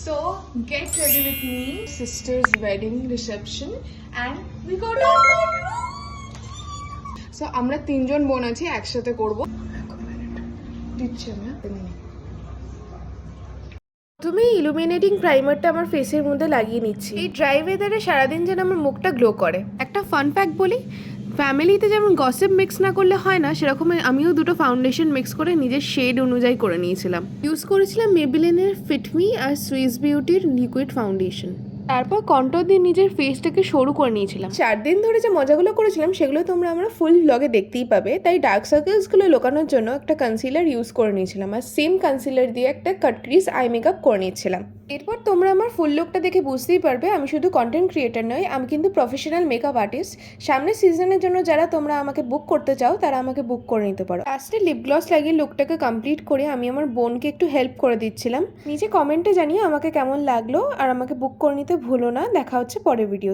So get ready with me, sister's wedding reception, and we got our own room. So আমরা তিনজন বোন আছি, একসাথে করব। দিচ্ছি আমি। প্রথমেই ইলুমিনেটিং প্রাইমারটা আমার ফেসের মধ্যে লাগিয়ে নিচ্ছি। এই ড্রাই ওয়েদারে সারাদিন যেন আমার মুখটা গ্লো করে। একটা ফান ফ্যাক্ট বলি, ফ্যামিলিতে যেমন গসিপ মিক্স না করলে হয় না, সেরকম আমিও দুটো ফাউন্ডেশন মিক্স করে নিজের শেড অনুযায়ী করে নিয়েছিলাম। ইউজ করেছিলাম মেবেলিনের ফিটমি আর সুইস বিউটির লিকুইড ফাউন্ডেশন। তারপর কন্ট্রোল দিয়ে নিজের ফেসটাকে সরু করে নিয়েছিলাম। 4 দিন ধরে যে মজাগুলো করেছিলাম সেগুলো তোমরা আমরা ফুল ব্লগে দেখতেই পাবে। তাই ডার্ক সার্কেলসগুলো লুকানোর জন্য একটা কনসিলার ইউজ করে নিয়েছিলাম, আর সেম কনসিলার দিয়ে একটা কাট ক্রিজ আই মেকআপ করে নিয়েছিলাম। এরপর তোমরা আমার ফুল লুকটা দেখে বুঝতেই পারবে আমি শুধু কন্টেন্ট ক্রিয়েটার নই, আমি কিন্তু প্রফেশনাল মেকআপ আর্টিস্ট। সামনের সিজনের জন্য যারা তোমরা আমাকে বুক করতে চাও তারা আমাকে বুক করে নিতে পারো। লাস্টে লিপ গ্লস লাগিয়ে লুকটাকে কমপ্লিট করে আমি আমার বোনকে একটু হেল্প করে দিচ্ছিলাম। নিচে কমেন্টে জানিয়ে আমাকে কেমন লাগলো, আর আমাকে বুক করে নিতে ভুলো না। দেখা হচ্ছে পরের ভিডিও।